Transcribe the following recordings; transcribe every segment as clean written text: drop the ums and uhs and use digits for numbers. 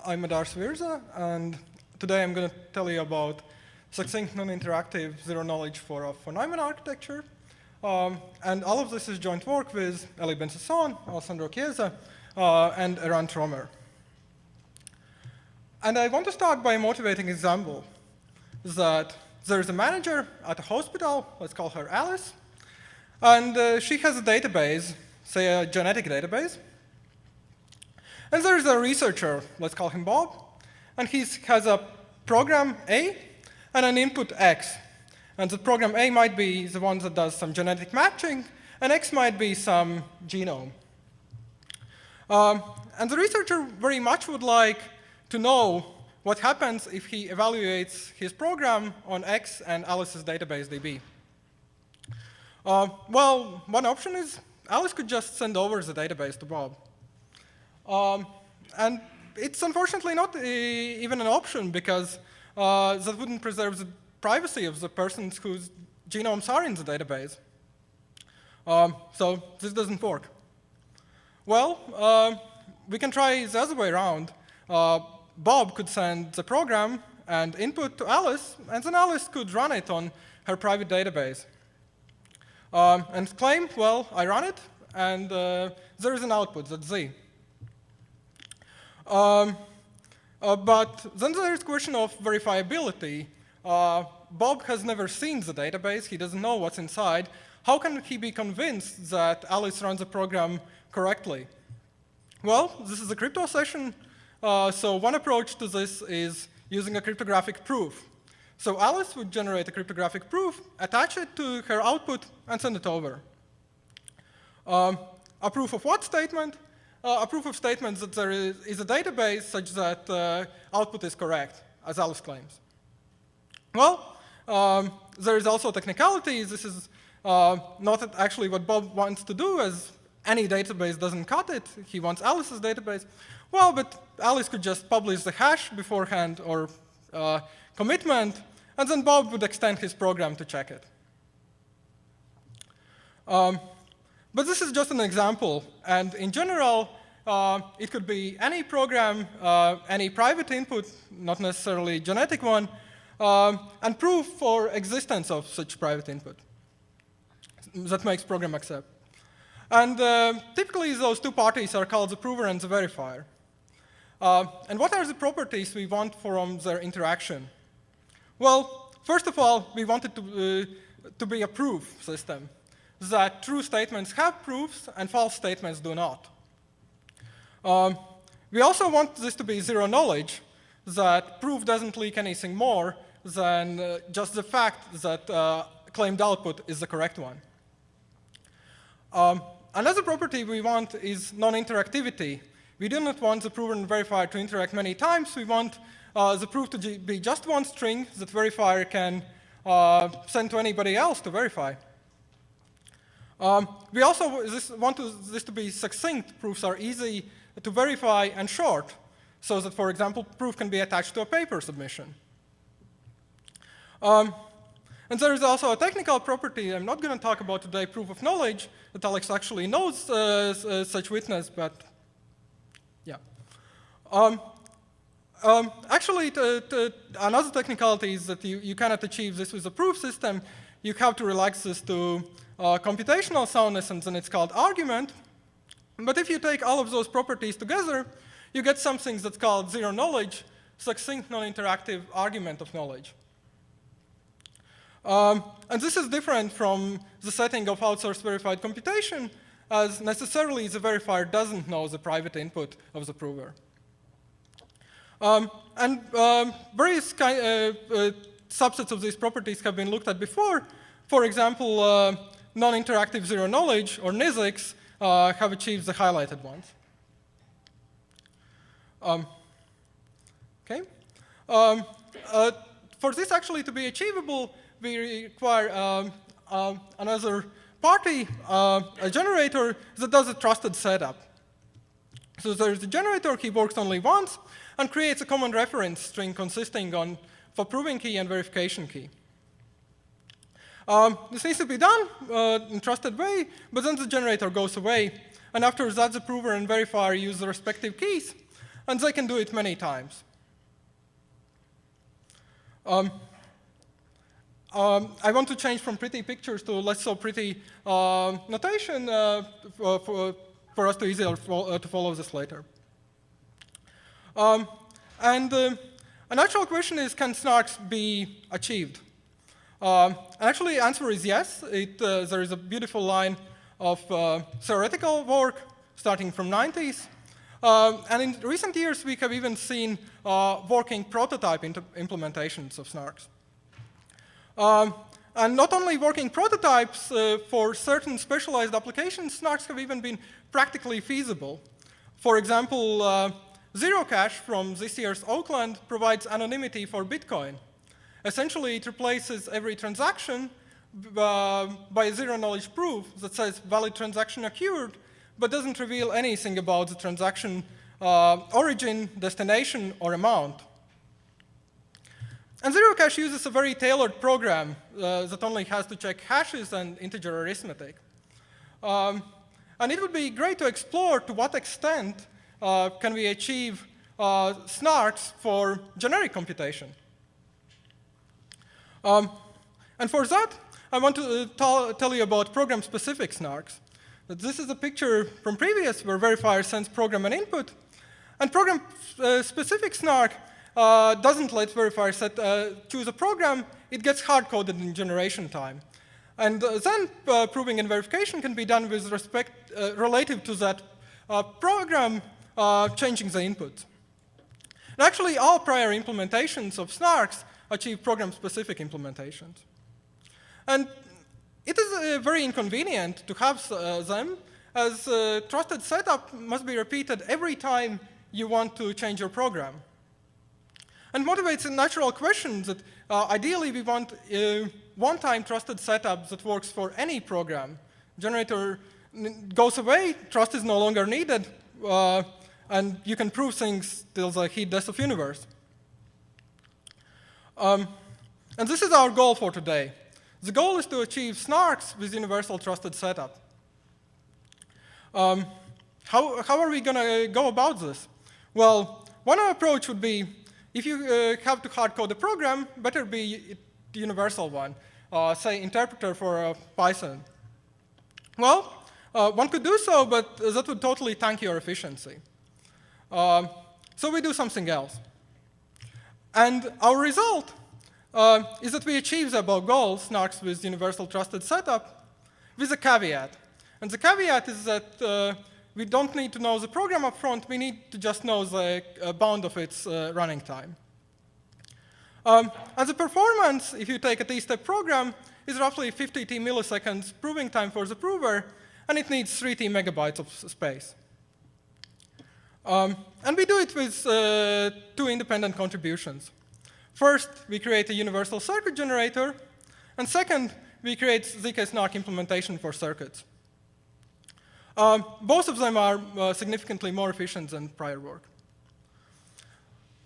I'm Madars Virza, and today I'm going to tell you about succinct non-interactive zero-knowledge for Neumann architecture. And all of this is joint work with Ben-Sasson, Alessandro Chiesa, and Eran Tromer. And I want to start by a motivating example, that there is a manager at a hospital, let's call her Alice, and she has a database, say a genetic database. And there is a researcher, let's call him Bob, and he has a program A and an input X. And the program A might be the one that does some genetic matching, and X might be some genome. And the researcher very much would like to know what happens if he evaluates his program on X and Alice's database DB. Well, one option is Alice could just send over the database to Bob. And it's unfortunately not even an option, because that wouldn't preserve the privacy of the persons whose genomes are in the database. So this doesn't work. Well, we can try the other way around. Bob could send the program and input to Alice, and then Alice could run it on her private database. And claim, well, I run it, and there is an output, that's Z. But then there is the question of verifiability. Bob has never seen the database. He doesn't know what's inside. How can he be convinced that Alice runs the program correctly? Well, this is a crypto session. So one approach to this is using a cryptographic proof. So Alice would generate a cryptographic proof, attach it to her output, and send it over. A proof of what statement? A proof of statements that there is a database such that output is correct, as Alice claims. Well, there is also technicality. This is not actually what Bob wants to do, as any database doesn't cut it. He wants Alice's database. Well, but Alice could just publish the hash beforehand or commitment, and then Bob would extend his program to check it. But this is just an example, and in general, it could be any program, any private input, not necessarily genetic one, and proof for existence of such private input. That makes program accept. And typically, those two parties are called the prover and the verifier. And what are the properties we want from their interaction? Well, first of all, we want it to be a proof system, that true statements have proofs and false statements do not. We also want this to be zero knowledge, that proof doesn't leak anything more than just the fact that claimed output is the correct one. Another property we want is non-interactivity. We do not want the prover and verifier to interact many times. We want the proof to be just one string that verifier can send to anybody else to verify. We also want this to be succinct. Proofs are easy to verify and short, so that, for example, proof can be attached to a paper submission. And there is also a technical property I'm not going to talk about today, proof of knowledge, that Alex actually knows such witness, but yeah. Actually, another technicality is that you cannot achieve this with a proof system. You have to relax this to computational soundness, and then it's called argument. But if you take all of those properties together, you get something that's called zero knowledge, succinct non-interactive argument of knowledge. And this is different from the setting of outsourced verified computation, as necessarily the verifier doesn't know the private input of the prover. And various subsets of these properties have been looked at before. For example, non-interactive zero knowledge, or NISCs, have achieved the highlighted ones. Okay. For this actually to be achievable, we require another party, a generator, that does a trusted setup. So there's a generator, he works only once, and creates a common reference string consisting of a proving key and verification key. This needs to be done in a trusted way, but then the generator goes away. And after that, the prover and verifier use the respective keys. and they can do it many times. I want to change from pretty pictures to less so pretty notation for us to easier to follow this later. And a natural question is, can SNARKs be achieved? Actually, the answer is yes. There is a beautiful line of theoretical work starting from 90s. And in recent years, we have even seen working prototype implementations of SNARKs. And not only working prototypes, for certain specialized applications, SNARKs have even been practically feasible. For example, Zero Cash from this year's Oakland provides anonymity for Bitcoin. Essentially, it replaces every transaction by a zero-knowledge proof that says valid transaction occurred, but doesn't reveal anything about the transaction origin, destination, or amount. And Zero Cash uses a very tailored program that only has to check hashes and integer arithmetic. And it would be great to explore to what extent can we achieve SNARKs for generic computation. And for that, I want to tell you about program-specific SNARKs. This is a picture from previous where verifier sends program and input. And program-specific SNARK doesn't let verifier choose a program. It gets hard-coded in generation time. And then proving and verification can be done with respect relative to that program changing the input. And actually, all prior implementations of SNARKs achieve program-specific implementations. And it is very inconvenient to have them, as trusted setup must be repeated every time you want to change your program. And motivates a natural question that ideally we want one-time trusted setup that works for any program. Generator goes away, trust is no longer needed, and you can prove things till the heat death of universe. And this is our goal for today. The goal is to achieve SNARKs with universal trusted setup. How are we going to go about this? Well, one approach would be, if you have to hard-code a program, better be the universal one, say interpreter for Python. Well, one could do so, but that would totally tank your efficiency. So we do something else. And our result is that we achieve the above goal, SNARKs with universal trusted setup, with a caveat. And the caveat is that we don't need to know the program up front, we need to just know the bound of its running time. And the performance, if you take a t-step program, is roughly 50 t milliseconds proving time for the prover, and it needs 3 t megabytes of space. And we do it with 2 independent contributions. First, we create a universal circuit generator, and second, we create zk-SNARK implementation for circuits. Both of them are significantly more efficient than prior work.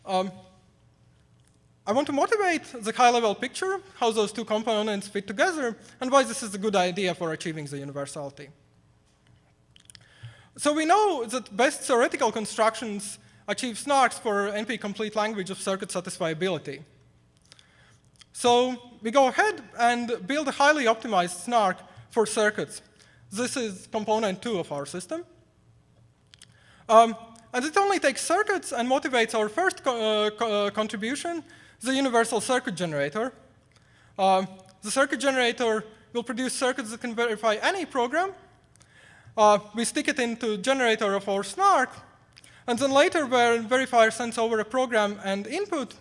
I want to motivate the high-level picture, how those 2 components fit together, and why this is a good idea for achieving the universality. So we know that best theoretical constructions achieve SNARKs for NP-complete language of circuit satisfiability. So we go ahead and build a highly optimized SNARK for circuits. This is component 2 of our system. And it only takes circuits and motivates our first contribution, the universal circuit generator. The circuit generator will produce circuits that can verify any program. We stick it into generator of our SNARK, and then later, when verifier sends over a program and input,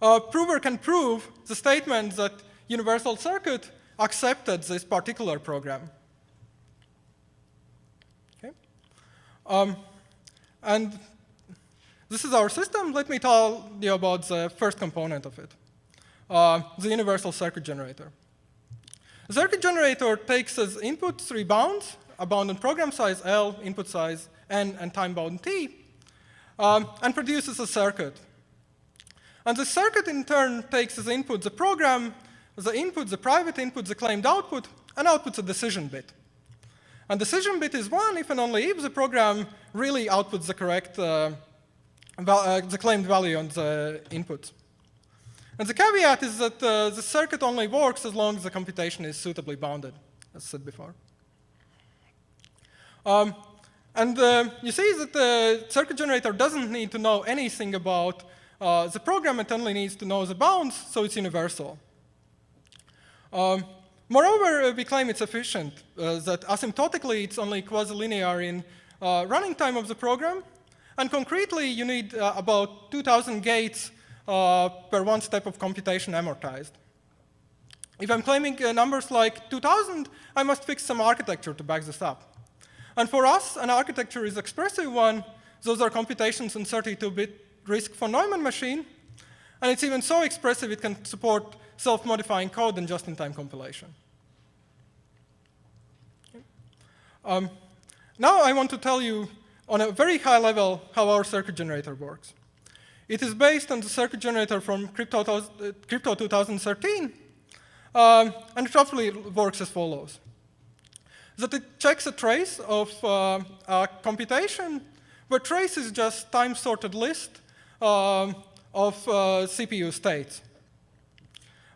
prover can prove the statement that universal circuit accepted this particular program. Okay. And this is our system. Let me tell you about the first component of it, the universal circuit generator. The circuit generator takes as input 3 bounds, a bound on program size L, input size N, and time bound T, and produces a circuit. And the circuit, in turn, takes as input the program, the input, the private input, the claimed output, and outputs a decision bit. And decision bit is 1 if and only if the program really outputs the correct the claimed value on the input. And the caveat is that the circuit only works as long as the computation is suitably bounded, as said before. You see that the circuit generator doesn't need to know anything about the program. It only needs to know the bounds, so it's universal. Moreover, we claim it's efficient, that asymptotically it's only quasi-linear in running time of the program. And concretely, you need about 2,000 gates per one step of computation amortized. If I'm claiming numbers like 2,000, I must fix some architecture to back this up. And for us, an architecture is expressive one. Those are computations in 32-bit RISC for Neumann machine. And it's even so expressive it can support self-modifying code and just-in-time compilation. Now I want to tell you on a very high level how our circuit generator works. It is based on the circuit generator from Crypto 2013, and it roughly works as follows. That it checks a trace of a computation, where trace is just time-sorted list of CPU states.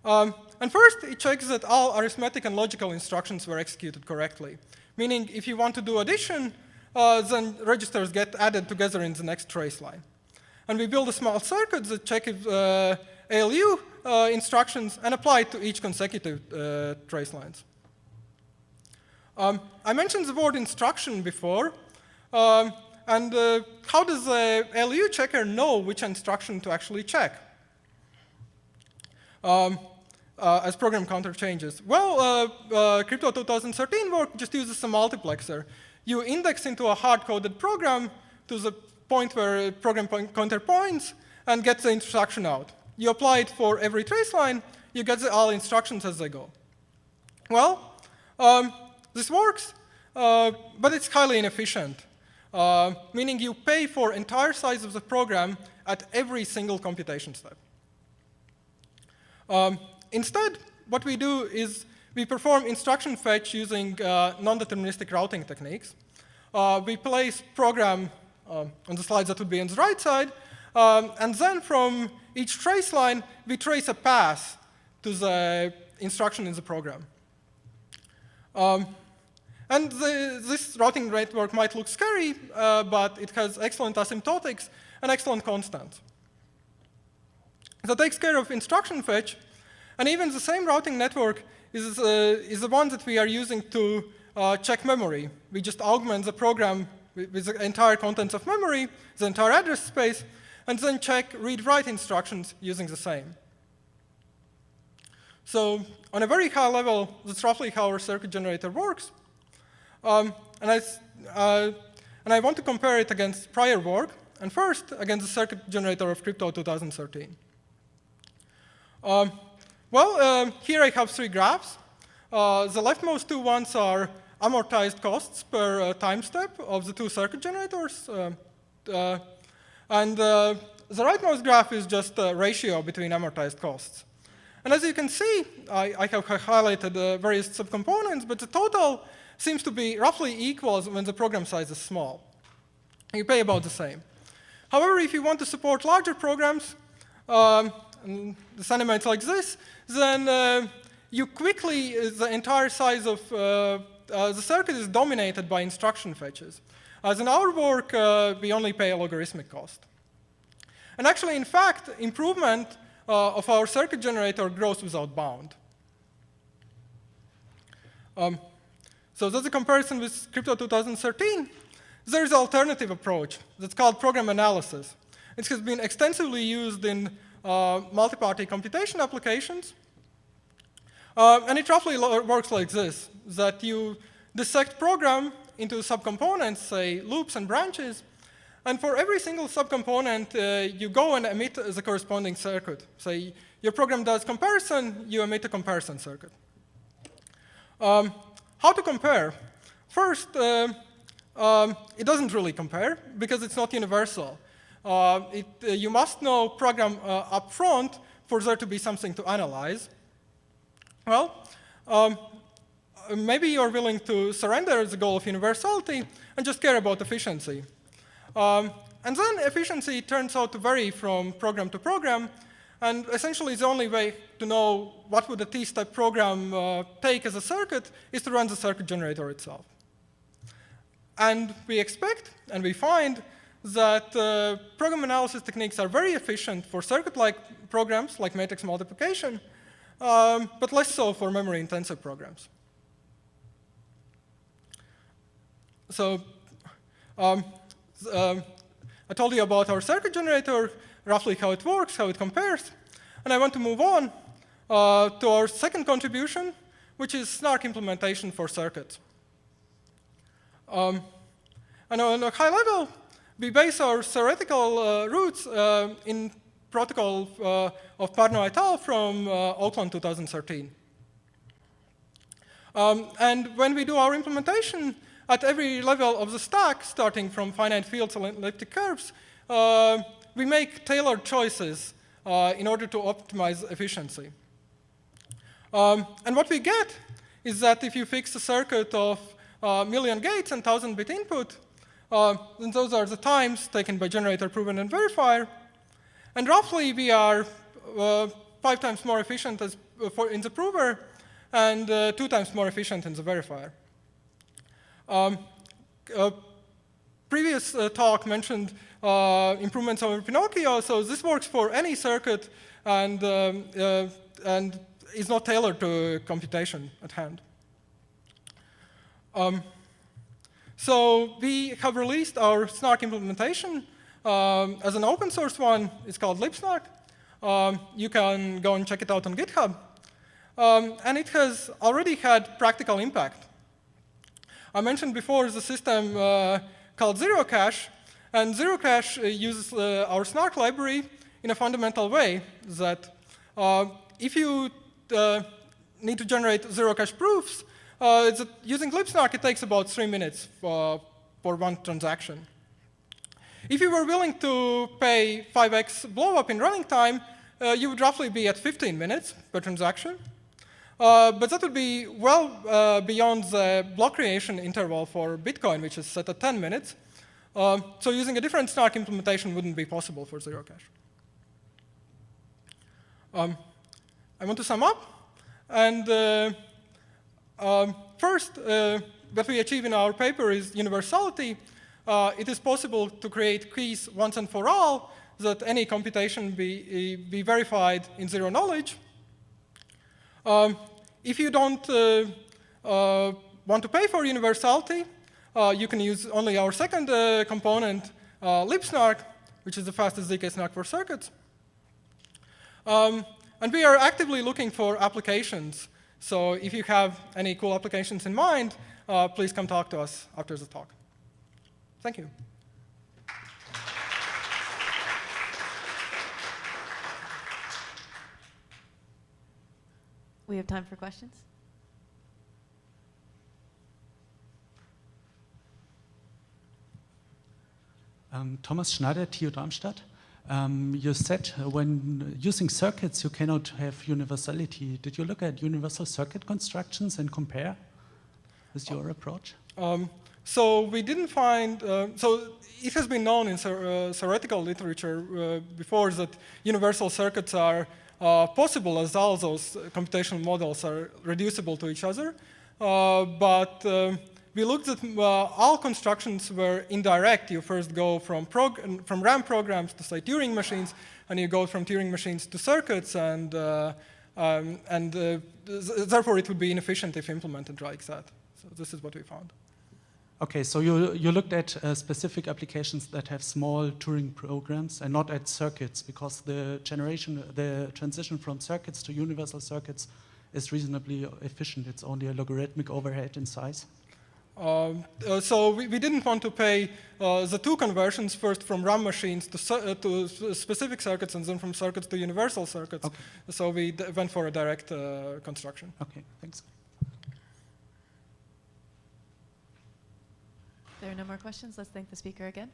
And first, it checks that all arithmetic and logical instructions were executed correctly. Meaning, if you want to do addition, then registers get added together in the next trace line. And we build a small circuit that checks ALU instructions and apply it to each consecutive trace lines. I mentioned the word instruction before. How does the ALU checker know which instruction to actually check as program counter changes? Well, Crypto 2013 work just uses a multiplexer. You index into a hard-coded program to the point where program counter points and get the instruction out. You apply it for every trace line. You get all instructions as they go. Well, this works, but it's highly inefficient, meaning you pay for entire size of the program at every single computation step. Instead, what we do is we perform instruction fetch using non-deterministic routing techniques. We place program on the slides that would be on the right side, and then from each trace line, we trace a path to the instruction in the program. This routing network might look scary, but it has excellent asymptotics and excellent constants. That takes care of instruction fetch, and even the same routing network is the one that we are using to check memory. We just augment the program with the entire contents of memory, the entire address space, and then check read-write instructions using the same. So on a very high level, that's roughly how our circuit generator works. And I want to compare it against prior work, and first against the circuit generator of Crypto 2013. Here I have three graphs. The leftmost two ones are amortized costs per time step of the two circuit generators. And the rightmost graph is just a ratio between amortized costs. And as you can see, I have highlighted various subcomponents, but the total seems to be roughly equal when the program size is small. You pay about the same. However, if you want to support larger programs, and this animates like this, then you quickly, the entire size of the circuit is dominated by instruction fetches. As in our work, we only pay a logarithmic cost. And actually, in fact, improvement of our circuit generator grows without bound. So that's a comparison with Crypto 2013. There is an alternative approach that's called program analysis. It has been extensively used in multi-party computation applications. And it roughly works like this, that you dissect program into subcomponents, say loops and branches, and for every single subcomponent, you go and emit the corresponding circuit. Say your program does comparison, you emit a comparison circuit. How to compare? First, it doesn't really compare because it's not universal. You must know program up front for there to be something to analyze. Well, maybe you're willing to surrender the goal of universality and just care about efficiency. And then efficiency turns out to vary from program to program, and essentially the only way to know what would a t-step program take as a circuit is to run the circuit generator itself. And we expect, and we find, that program analysis techniques are very efficient for circuit-like programs like matrix multiplication, but less so for memory-intensive programs. So I told you about our circuit generator, roughly how it works, how it compares. And I want to move on to our second contribution, which is Snark implementation for circuits. And on a high level, we base our theoretical roots in protocol of Parno et al. From Oakland 2013. And when we do our implementation, at every level of the stack, starting from finite fields and elliptic curves, we make tailored choices in order to optimize efficiency. And what we get is that if you fix a circuit of million gates and 1,000-bit input, then those are the times taken by generator, proven, and verifier. And roughly, we are 5 times more efficient in the prover and 2 times more efficient in the verifier. Previous talk mentioned improvements over Pinocchio, so this works for any circuit and is not tailored to computation at hand. So we have released our Snark implementation as an open source one. It's called libsnark. You can go and check it out on GitHub. And it has already had practical impact. I mentioned before the system called zk-SNARKs, and zk-SNARKs uses our Snark library in a fundamental way that if you need to generate zk-SNARK proofs, using libsnark, it takes about 3 minutes for one transaction. If you were willing to pay 5x blowup in running time, you would roughly be at 15 minutes per transaction. But that would be well beyond the block creation interval for Bitcoin, which is set at 10 minutes. So using a different Snark implementation wouldn't be possible for zk-SNARKs. I want to sum up. And first, what we achieve in our paper is universality. It is possible to create keys once and for all, that any computation be verified in zero knowledge. If you don't want to pay for universality, you can use only our second component, libsnark, which is the fastest zk-SNARK for circuits. And we are actively looking for applications. So if you have any cool applications in mind, please come talk to us after the talk. Thank you. We have time for questions. Thomas Schneider, TU Darmstadt. You said when using circuits, you cannot have universality. Did you look at universal circuit constructions and compare with your approach? So we didn't find, so it has been known in theoretical literature before that universal circuits are possible as all those computational models are reducible to each other. But we looked at all constructions were indirect. You first go from RAM programs to, say, Turing machines, and you go from Turing machines to circuits, and therefore it would be inefficient if implemented like that. So this is what we found. Okay, so you looked at specific applications that have small Turing programs and not at circuits, because the transition from circuits to universal circuits is reasonably efficient. It's only a logarithmic overhead in size. So we didn't want to pay the two conversions, first from RAM machines to specific circuits and then from circuits to universal circuits. Okay. So we went for a direct construction. Okay, thanks. There are no more questions. Let's thank the speaker again.